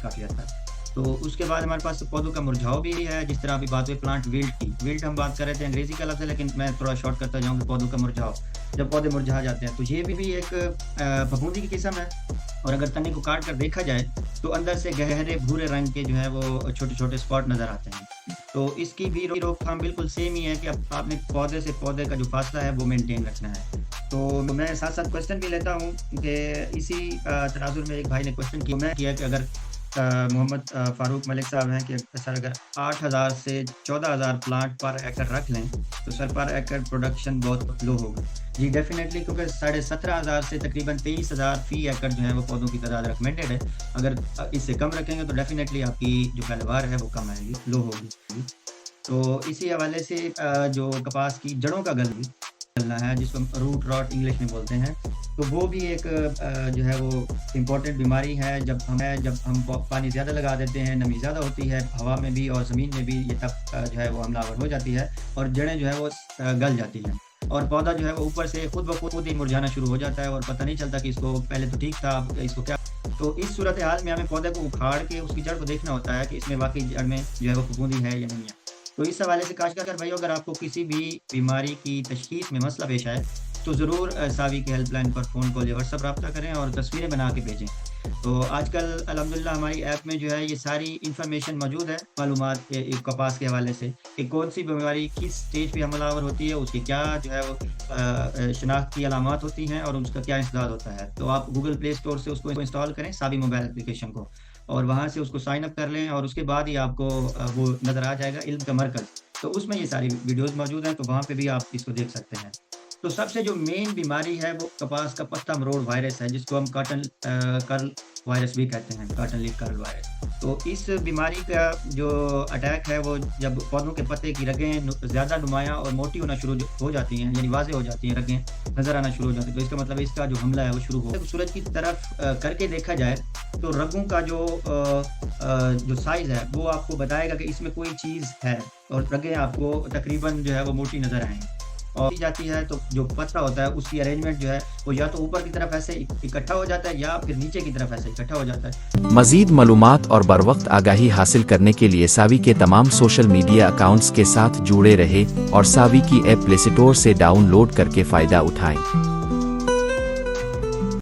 काफ़ी हद तक। तो उसके बाद हमारे पास पौधों का मुरझाव भी है, जिस तरह अभी बात हुई प्लांट विल्ट की। विल्ट हम बात कर रहे थे अंग्रेज़ी का लफ्ज़ है, लेकिन मैं थोड़ा शॉर्ट करता जाऊँगा, पौधों का मुरझाव। जब पौधे मुरझा जाते हैं, तो ये भी एक फफूंदी की किस्म है और अगर तने को काट कर देखा जाए, तो अंदर से गहरे भूरे रंग के जो है वो छोटे-छोटे स्पॉट नज़र आते हैं। तो इसकी भी रोकथाम बिल्कुल सेम ही है कि अब आपने पौधे से पौधे का जो फ़ासला है, वो मेंटेन रखना है। तो मैं साथ-साथ क्वेश्चन भी लेता हूँ कि इसी तनाज़ुर में एक भाई ने क्वेश्चन किया कि अगर मोहम्मद फ़ारूक मलिक साहब हैं कि सर अगर 8,000 से 14,000 प्लांट पर एकड़ रख लें, तो सर पर एकड़ प्रोडक्शन बहुत लो होगा। जी डेफ़िनेटली, क्योंकि 17,500 से तकरीबन 23,000 फ़ी एकड़ जो है वो पौधों की तादाद रिकमेंडेड है। अगर इससे कम रखेंगे तो डेफ़िनेटली आपकी जो पैदावार है वो कम आएगी, लो होगी। तो इसी हवाले से जो कपास की जड़ों का गलना है, जिसको हम रूट रॉट इंग्लिश में बोलते हैं, तो वो भी एक जो है वो इम्पोर्टेंट बीमारी है। जब हम पानी ज़्यादा लगा देते हैं, नमी ज़्यादा होती है हवा में भी और ज़मीन में भी, ये तब जो है वो हमलावर हो जाती है और जड़ें जो है वो गल जाती हैं और पौधा जो है वो ऊपर से खुद ब खुद ही मुरझाना शुरू हो जाता है और पता नहीं चलता कि इसको पहले तो ठीक था, अब इसको क्या। तो इस सूरत हाल में हमें पौधे को उखाड़ के उसकी जड़ को देखना होता है कि इसमें वाक़ई जड़ में जो है वो फफूंदी है या नहीं है। तो इस हवाले से काश्तकार भाइयों, अगर आपको किसी भी बीमारी की तशख़ीस में मसला पेश आए, तो ज़रूर सावी की हेल्पलाइन पर फ़ोन कॉल या व्हाट्सएप रब्ता करें और तस्वीरें बना के भेजें। तो आजकल अल्हम्दुलिल्लाह हमारी ऐप में जो है ये सारी इन्फॉर्मेशन मौजूद है, मालूमात के कपास के हवाले से कि कौन-सी बीमारी किस स्टेज पे हमलावर होती है, उसकी क्या जो है वो शनाख्त की अलामात होती हैं और उसका क्या इंसदाद होता है। तो आप गूगल प्ले स्टोर से उसको इंस्टॉल करें, सावी मोबाइल एप्लीकेशन को, और वहाँ से उसको साइन अप कर लें और उसके बाद ही आपको वो नज़र आ जाएगा इल्म का मरकज़। तो उसमें ये सारी वीडियोज़ मौजूद हैं, तो वहाँ पे भी आप इसको देख सकते हैं। तो सबसे जो मेन बीमारी है वो कपास का पत्ता मरोड़ वायरस है, जिसको हम कर्ल वायरस भी कहते हैं, कॉटन लीफ कर्ल वायरस। तो इस बीमारी का जो अटैक है वो जब पौधों के पत्ते की रगें ज़्यादा नुमायाँ और मोटी होना शुरू हो जाती हैं, यानी वाज़ेह हो जाती हैं, रगें नज़र आना शुरू हो जाती हैं, तो इसका मतलब इसका जो हमला है वो शुरू हो। सूरज की तरफ करके देखा जाए तो रगों का जो साइज़ है वो आपको बताएगा कि इसमें कोई चीज़ है और रगें आपको तकरीबन जो है वो मोटी नज़र आएँगी। और जाती है तो जो पत्ता होता है उसकी अरेंजमेंट जो है वो या तो ऊपर की तरफ ऐसे इकट्ठा हो जाता है या फिर नीचे की तरफ ऐसे इकट्ठा हो जाता है। मज़ीद मालूमात और बरवक्त आगाही हासिल करने के लिए सावी के तमाम सोशल मीडिया अकाउंट्स के साथ जुड़े रहे और सावी की ऐप प्ले स्टोर से डाउनलोड करके फ़ायदा उठाएं।